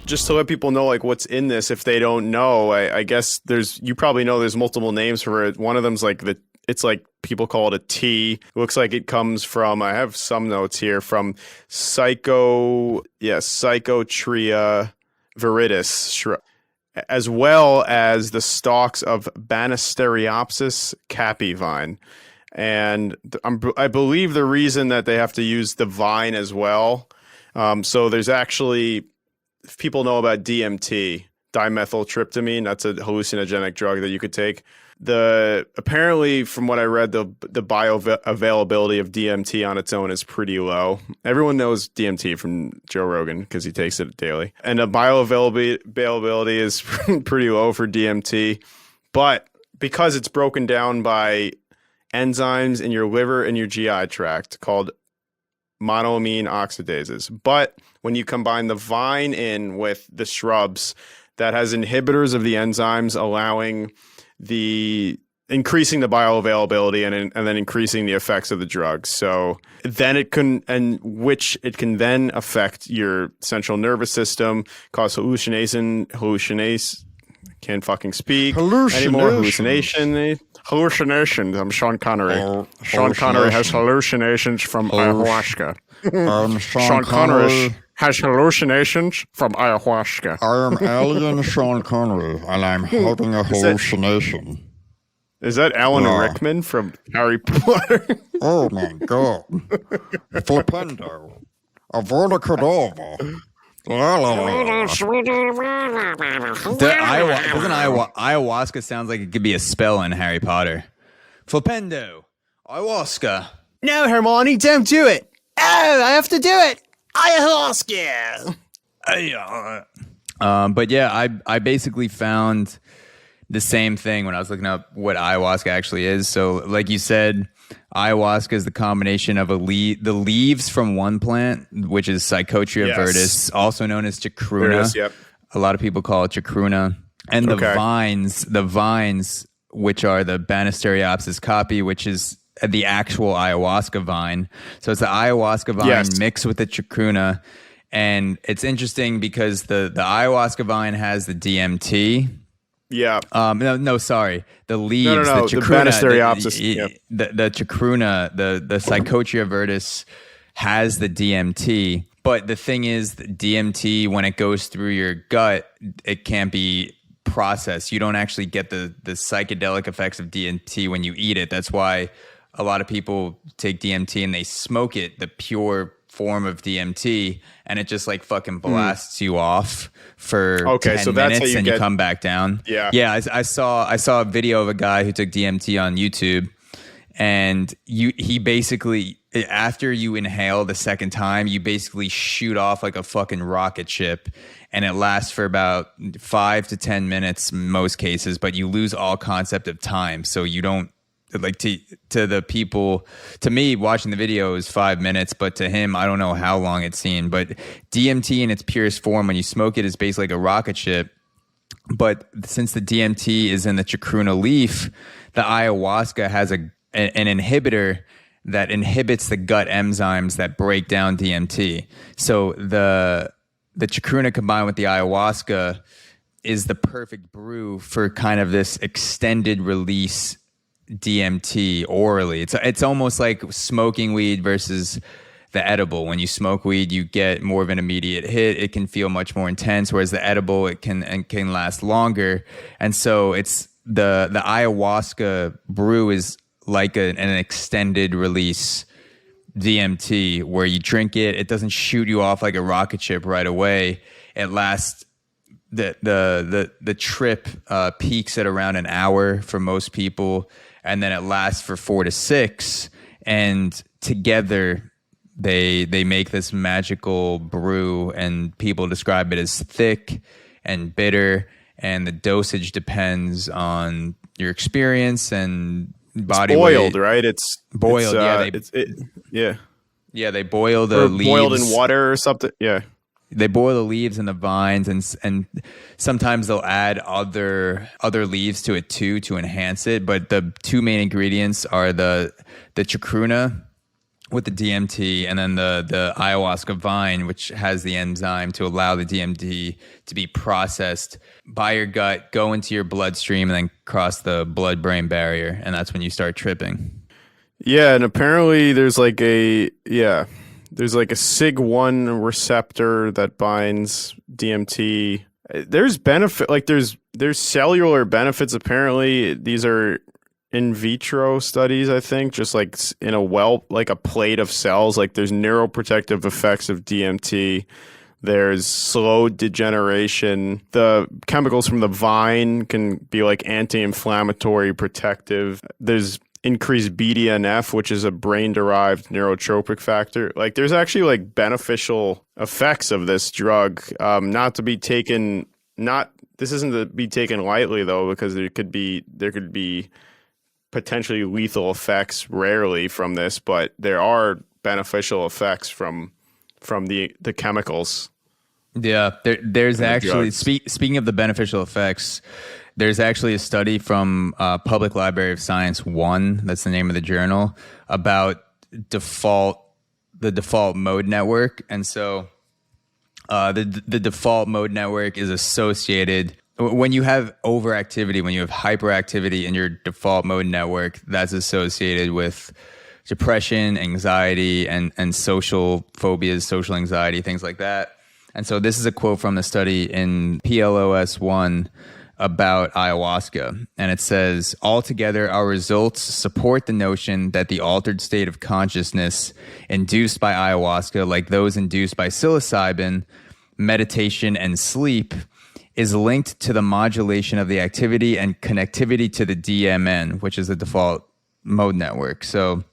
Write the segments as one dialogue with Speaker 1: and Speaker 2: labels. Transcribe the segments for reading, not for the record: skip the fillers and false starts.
Speaker 1: just to let people know like what's in this if they don't know, I guess you probably know there's multiple names for it. One of them's like it's like people call it a tea. It looks like it comes from, I have some notes here, from Psychotria viridis, as well as the stalks of Banisteriopsis capi vine. And I believe the reason that they have to use the vine as well. So there's actually, if people know about DMT, dimethyltryptamine, that's a hallucinogenic drug that you could take. Apparently, from what I read, the bioavailability of DMT on its own is pretty low. Everyone knows DMT from Joe Rogan because he takes it daily. And the bioavailability is pretty low for DMT. But because it's broken down by enzymes in your liver and your GI tract called monoamine oxidases. But when you combine the vine in with the shrubs, that has inhibitors of the enzymes, allowing increasing the bioavailability and then increasing the effects of the drug. So then it can then affect your central nervous system, cause hallucination. Can't fucking speak anymore. Hallucinations. I'm Sean Connery. Sean Connery has hallucinations from ayahuasca. Sean Connery has hallucinations from ayahuasca.
Speaker 2: I am alien Sean Connery, and I'm having a hallucination.
Speaker 1: Is that Alan Rickman from Harry Potter?
Speaker 2: Oh my god. Flipendo. Avada Kedavra.
Speaker 3: Doesn't ayahuasca sounds like it could be a spell in Harry Potter? Flipendo. Ayahuasca.
Speaker 1: No, Hermione, don't do it. Oh, I have to do it. Ayahuasca.
Speaker 3: But yeah, I basically found the same thing when I was looking up what ayahuasca actually is. So like you said, ayahuasca is the combination of the leaves from one plant, which is Psychotria viridis, also known as chacruna.
Speaker 1: Yep.
Speaker 3: A lot of people call it chacruna. And the vines, which are the Banisteriopsis capi, which is the actual ayahuasca vine. So it's the ayahuasca vine mixed with the chacruna. And it's interesting because the ayahuasca vine has the DMT.
Speaker 1: Yeah.
Speaker 3: Sorry. The leaves,
Speaker 1: the
Speaker 3: chacruna, the chacruna, the Psychotria viridis has the DMT. But the thing is, the DMT, when it goes through your gut, it can't be processed. You don't actually get the psychedelic effects of DMT when you eat it. That's why a lot of people take DMT and they smoke it, the pure form of DMT, and it just like fucking blasts you off for 10 minutes and you come back down. Yeah. I saw a video of a guy who took DMT on YouTube, and he basically, after you inhale the second time, you basically shoot off like a fucking rocket ship, and it lasts for about 5 to 10 minutes in most cases, but you lose all concept of time. So you don't, like, to the people, to me, watching the video is 5 minutes, but to him, I don't know how long it's seen. But DMT in its purest form, when you smoke it, is basically like a rocket ship. But since the DMT is in the chacruna leaf, the ayahuasca has an inhibitor that inhibits the gut enzymes that break down DMT. So the chacruna combined with the ayahuasca is the perfect brew for kind of this extended release DMT orally. It's almost like smoking weed versus the edible. When you smoke weed, you get more of an immediate hit. It can feel much more intense, whereas the edible, it can last longer. And so it's the ayahuasca brew is like an extended release DMT, where you drink it, it doesn't shoot you off like a rocket ship right away. It lasts, the trip peaks at around an hour for most people, and then it lasts for 4 to 6, and together they make this magical brew, and people describe it as thick and bitter, and the dosage depends on your experience and body
Speaker 1: boiled,
Speaker 3: weight.
Speaker 1: Right? It's
Speaker 3: boiled. They boil the leaves.
Speaker 1: Boiled in water or something. Yeah.
Speaker 3: They boil the leaves and the vines, and sometimes they'll add other leaves to it too to enhance it. But the two main ingredients are the chacruna with the DMT, and then the ayahuasca vine, which has the enzyme to allow the DMT to be processed by your gut, go into your bloodstream, and then cross the blood-brain barrier, and that's when you start tripping.
Speaker 1: Yeah, and apparently there's like a SIG1 receptor that binds DMT. There's benefit, like there's cellular benefits. Apparently, these are in vitro studies, I think, just like in like a plate of cells. Like there's neuroprotective effects of DMT. There's slow degeneration. The chemicals from the vine can be like anti-inflammatory, protective. There's increased BDNF, which is a brain-derived neurotropic factor. Like there's actually like beneficial effects of this drug. This isn't to be taken lightly though, because there could be potentially lethal effects rarely from this, but there are beneficial effects from the chemicals.
Speaker 3: Yeah, there's actually, speaking of the beneficial effects, there's actually a study from Public Library of Science 1, that's the name of the journal, about the default mode network. And so the default mode network is associated, when you have overactivity, when you have hyperactivity in your default mode network, that's associated with depression, anxiety, and social phobias, social anxiety, things like that. And so this is a quote from the study in PLOS 1 about ayahuasca. And it says, altogether, our results support the notion that the altered state of consciousness induced by ayahuasca, like those induced by psilocybin, meditation, and sleep, is linked to the modulation of the activity and connectivity to the DMN, which is the default mode network. So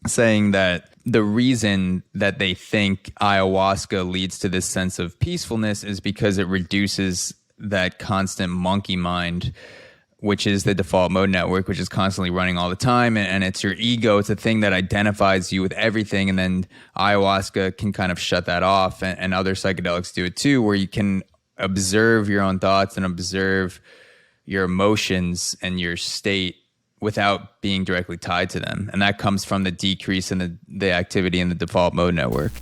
Speaker 3: saying that the reason that they think ayahuasca leads to this sense of peacefulness is because it reduces that constant monkey mind, which is the default mode network, which is constantly running all the time. And it's your ego. It's a thing that identifies you with everything. And then ayahuasca can kind of shut that off. And other psychedelics do it too, where you can observe your own thoughts and observe your emotions and your state without being directly tied to them. And that comes from the decrease in the activity in the default mode network.